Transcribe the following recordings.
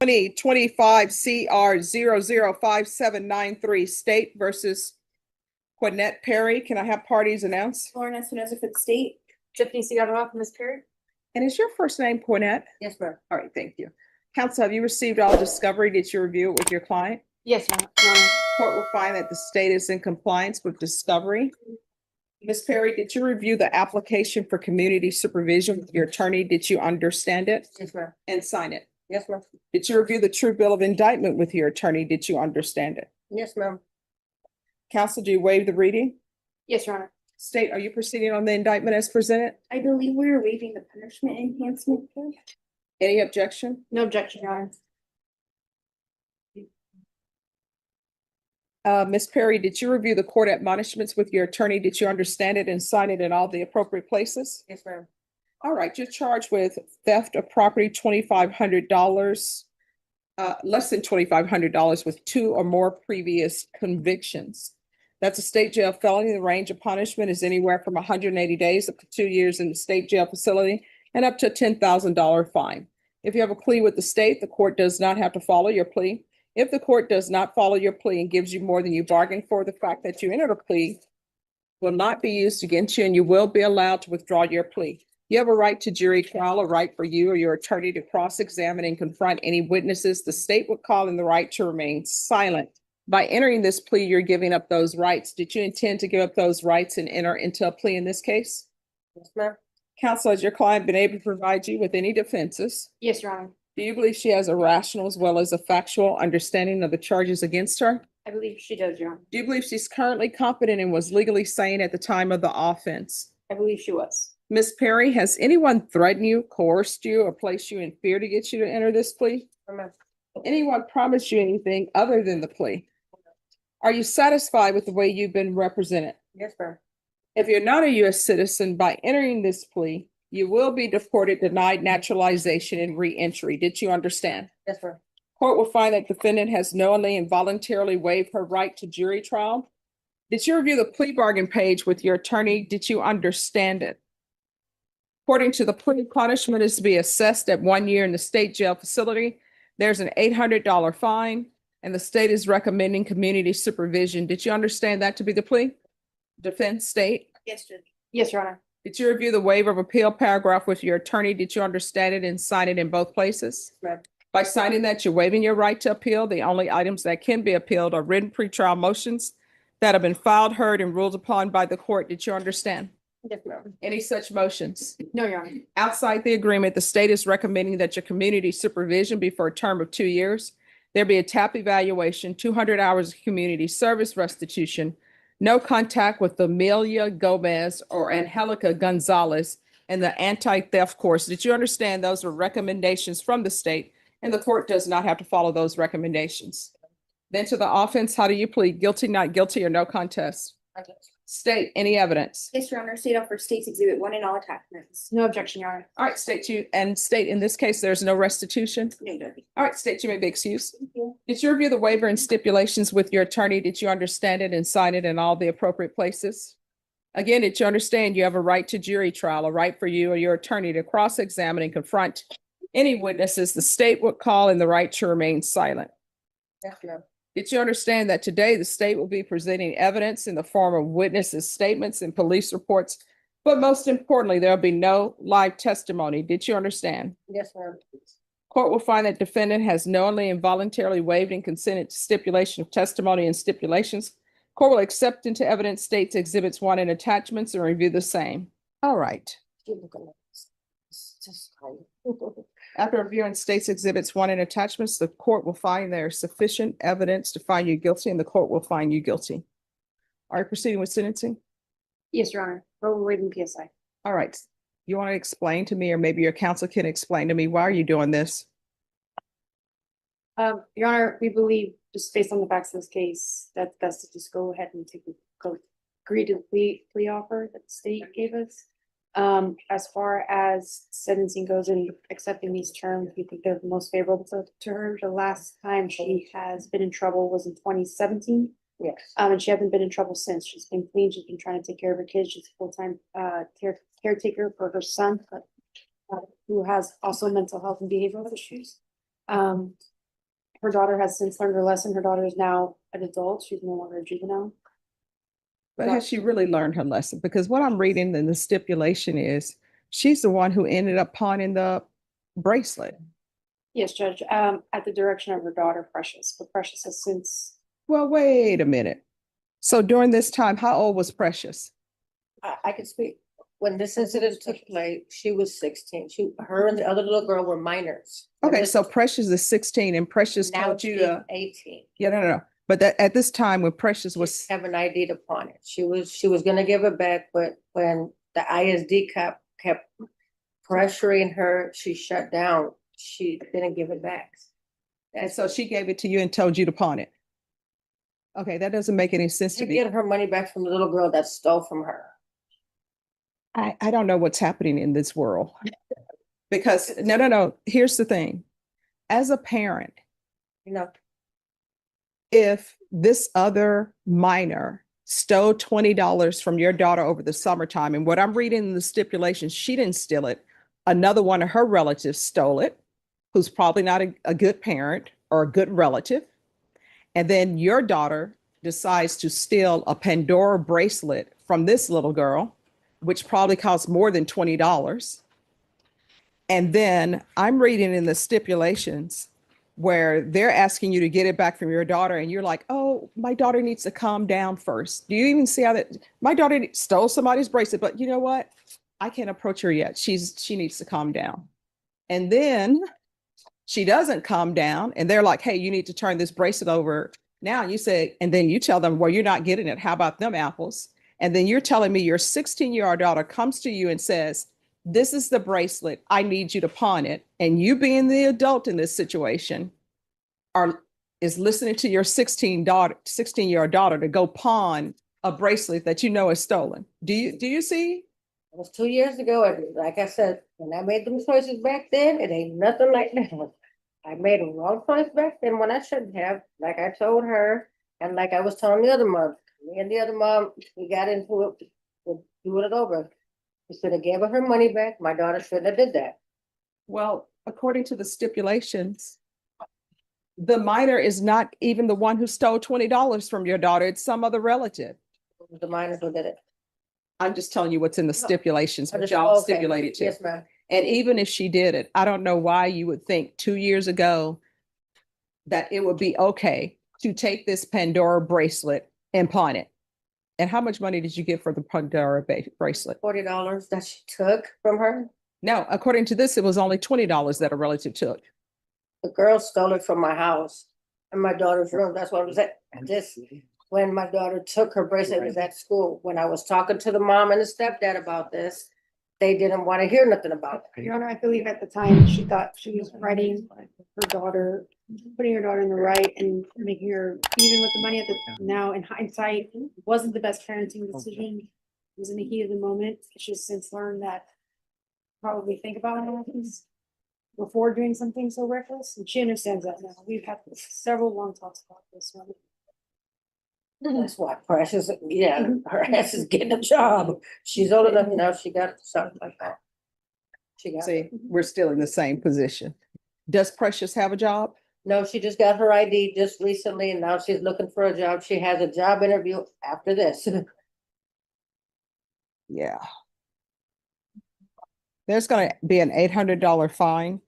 2025 CR 005793 State versus Quinette Perry. Can I have parties announced? Lauren Espinoza for the state. Tiffany Seattle from Ms. Perry. And is your first name Quinette? Yes, ma'am. All right, thank you. Counsel, have you received all discovery? Did you review it with your client? Yes, ma'am. Court will find that the state is in compliance with discovery. Ms. Perry, did you review the application for community supervision with your attorney? Did you understand it Yes, ma'am. and sign it? Yes, ma'am. Did you review the true bill of indictment with your attorney? Did you understand it? Yes, ma'am. Counsel, do you waive the reading? Yes, Your Honor. State, are you proceeding on the indictment as presented? I believe we are waiving the punishment enhancement. Any objection? No objection, Your Honor. Ms. Perry, did you review the court admonishments with your attorney? Did you understand it and sign it in all the appropriate places? Yes, ma'am. All right, you're charged with theft of property, $2,500, less than $2,500 with 2 or more previous convictions. That's a state jail felony. The range of punishment is anywhere from 180 days up to 2 years in the state jail facility and up to a $10,000 fine. If you have a plea with the state, the court does not have to follow your plea. If the court does not follow your plea and gives you more than you bargained for, the fact that you entered a plea will not be used against you and you will be allowed to withdraw your plea. You have a right to jury trial, a right for you or your attorney to cross-examine and confront any witnesses. The state would call in the right to remain silent. By entering this plea, you're giving up those rights. Did you intend to give up those rights and enter into a plea in this case? Yes, ma'am. Counsel, has your client been able to provide you with any defenses? Yes, Your Honor. Do you believe she has a rational as well as a factual understanding of the charges against her? I believe she does, Your Honor. Do you believe she's currently competent and was legally sane at the time of the offense? I believe she was. Ms. Perry, has anyone threatened you, coerced you, or placed you in fear to get you to enter this plea? No, ma'am. Anyone promised you anything other than the plea? Are you satisfied with the way you've been represented? Yes, ma'am. If you're not a U.S. citizen, by entering this plea, you will be deported, denied naturalization, and re-entry. Did you understand? Yes, ma'am. Court will find that defendant has knowingly and voluntarily waived her right to jury trial. Did you review the plea bargain page with your attorney? Did you understand it? According to the plea, punishment is to be assessed at 1 year in the state jail facility. There's an $800 fine, and the state is recommending community supervision. Did you understand that to be the plea? Defense state. Yes, Judge. Yes, Your Honor. Did you review the waiver of appeal paragraph with your attorney? Did you understand it and sign it in both places? Ma'am. By signing that, you're waiving your right to appeal. The only items that can be appealed are written pretrial motions that have been filed, heard, and ruled upon by the court. Did you understand Yes, ma'am. any such motions? No, Your Honor. Outside the agreement, the state is recommending that your community supervision be for a term of 2 years. There be a TAP evaluation, 200 hours of community service restitution, no contact with Amelia Gomez or Angelica Gonzalez, and the anti-theft course. Did you understand those are recommendations from the state and the court does not have to follow those recommendations? Then to the offense, how do you plead? Guilty, not guilty, or no contest? State, any evidence? Yes, Your Honor. State offer State's Exhibit 1 and all attachments. No objection, Your Honor. All right, state in this case, there's no restitution. No, Judge. All right, state, you may be excused. Thank you. Did you review the waiver and stipulations with your attorney? Did you understand it and sign it in all the appropriate places? Again, did you understand you have a right to jury trial, a right for you or your attorney to cross-examine and confront any witnesses the state would call in the right to remain silent? Yes, ma'am. Did you understand that today the state will be presenting evidence in the form of witnesses' statements and police reports? But most importantly, there'll be no live testimony. Did you understand? Yes, ma'am. Court will find that defendant has knowingly and voluntarily waived and consented to stipulation of testimony and stipulations. Court will accept into evidence states exhibits 1 and attachments and review the same. All right. After reviewing states exhibits 1 and attachments, the court will find there is sufficient evidence to find you guilty and the court will find you guilty. Are you proceeding with sentencing? Yes, Your Honor. We're waiting PSI. All right. You want to explain to me, or maybe your counsel can explain to me, why are you doing this? Your Honor, we believe, just based on the facts of this case, that's best to just go ahead and agree to the plea offer that the state gave us. As far as sentencing goes and accepting these terms, we think they're the most favorable to her. The last time she has been in trouble was in 2017. Yes. And she hasn't been in trouble since. She's been clean. She's been trying to take care of her kids. She's a full-time caretaker for her son, who has also mental health and behavioral issues. her daughter has since learned her lesson. Her daughter is now an adult. She's no longer a juvenile. But has she really learned her lesson? Because what I'm reading in the stipulation is she's the one who ended up pawning the bracelet. Yes, Judge, at the direction of her daughter, Precious, but Precious has since, Well, wait a minute. So during this time, how old was Precious? I can speak. When this incident took place, she was 16. Her and the other little girl were minors. And Okay, this- so Precious is 16 and Precious now told you she's to, 18. yeah, no. But that at this time when Precious was, Have an ID upon it. She was gonna give it back, but when the ISD kept pressuring her, she shut down. She didn't give it back. and so she gave it to you and told you to pawn it. Okay, that doesn't make any sense She to me. get her money back from the little girl that stole from her. I don't know what's happening in this world. Because no. Here's the thing. As a parent, You know, if this other minor stole $20 from your daughter over the summertime, and what I'm reading in the stipulations, she didn't steal it. Another one of her relatives stole it, who's probably not a good parent or a good relative. And then your daughter decides to steal a Pandora bracelet from this little girl, which probably costs more than $20. And then I'm reading in the stipulations where they're asking you to get it back from your daughter, and you're like, oh, my daughter needs to calm down first. Do you even see how that my daughter stole somebody's bracelet, but you know what? I can't approach her yet. She needs to calm down. And then she doesn't calm down, and they're like, hey, you need to turn this bracelet over now. And you say, and then you tell them, well, you're not getting it. How about them apples? And then you're telling me your 16-year-old daughter comes to you and says, this is the bracelet. I need you to pawn it. And you being the adult in this situation is listening to your 16-year-old daughter to go pawn a bracelet that you know is stolen. Do you see? it was 2 years ago, and like I said, when I made them choices back then, it ain't nothing like now. I made a wrong choice back then when I shouldn't have, like I told her, and like I was telling the other mom. Me and the other mom, we got into it, we're doing it over. We should have gave her money back. My daughter shouldn't have did that. Well, according to the stipulations, the minor is not even the one who stole $20 from your daughter. It's some other relative. It was the minors who did it. I'm just telling you what's in the stipulations, I what just- y'all okay. stipulated to. Yes, ma'am. And even if she did it, I don't know why you would think 2 years ago that it would be okay to take this Pandora bracelet and pawn it. And how much money did you get for the Pandora bracelet? $40 that she took from her. No, according to this, it was only $20 that a relative took. The girl stole it from my house and my daughter's room. That's what I was at. This, when my daughter took her bracelet, it was at school. When I was talking to the mom and the stepdad about this, they didn't want to hear nothing about it. Your Honor, I believe at the time she thought she was writing her daughter, putting her daughter in the right and making her even with the money at the, now in hindsight, wasn't the best parenting decision. It was in the heat of the moment. She's since learned that probably think about how things before doing something so reckless, and she understands that now. We've had several long talks about this one. That's why Precious, yeah, her ass is getting a job. She's old enough now, she got something like that. She got, See, we're still in the same position. Does Precious have a job? no, she just got her ID just recently and now she's looking for a job. She has a job interview after this. Yeah. There's going to be an $800 fine,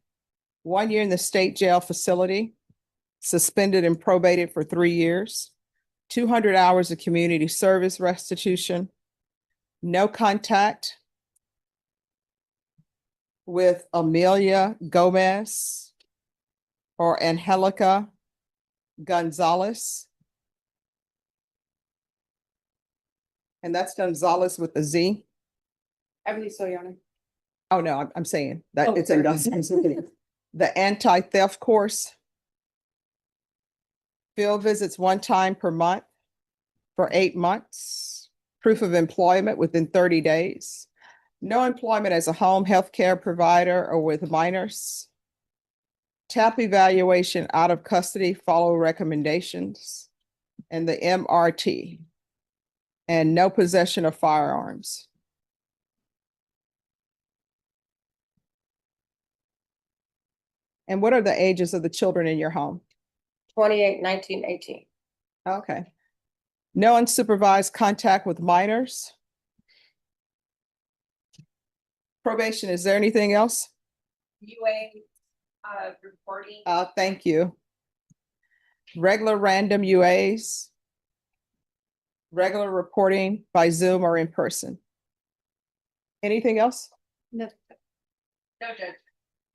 1 year in the state jail facility, suspended and probated for 3 years, 200 hours of community service restitution, no contact with Amelia Gomez or Angelica Gonzalez. And that's Gonzalez with a Z. I believe so, Your Honor. Oh, no, I'm saying that Oh, it's in Gonzalez. The anti-theft course. Field visits 1 time per month for 8 months. Proof of employment within 30 days. No employment as a home health care provider or with minors. TAP evaluation out of custody, follow recommendations, and the MRT. And no possession of firearms. And what are the ages of the children in your home? 28/19/18. Okay. No unsupervised contact with minors. Probation, is there anything else? UA, reporting. Thank you. Regular random UAs. Regular reporting by Zoom or in person. Anything else? No, No, Judge.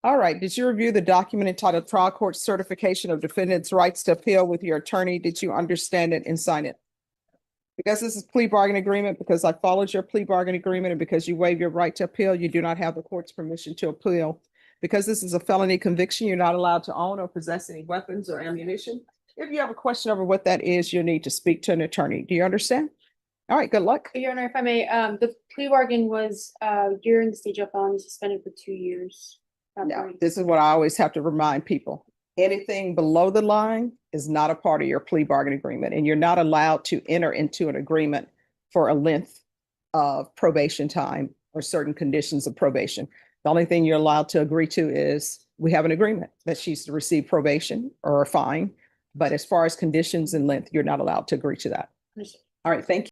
All right, did you review the document entitled Trial Court Certification of Defendant's Rights to Appeal with your attorney? Did you understand it and sign it? Because this is plea bargain agreement, because I followed your plea bargain agreement, and because you waive your right to appeal, you do not have the court's permission to appeal. Because this is a felony conviction, you're not allowed to own or possess any weapons or ammunition. If you have a question over what that is, you'll need to speak to an attorney. Do you understand? All right, good luck. Your Honor, if I may, the plea bargain was, during the stage of felony suspended for 2 years. No, this is what I always have to remind people. Anything below the line is not a part of your plea bargain agreement, and you're not allowed to enter into an agreement for a length of probation time or certain conditions of probation. The only thing you're allowed to agree to is we have an agreement that she's to receive probation or a fine. But as far as conditions and length, you're not allowed to agree to that. Understood. All right, thank you.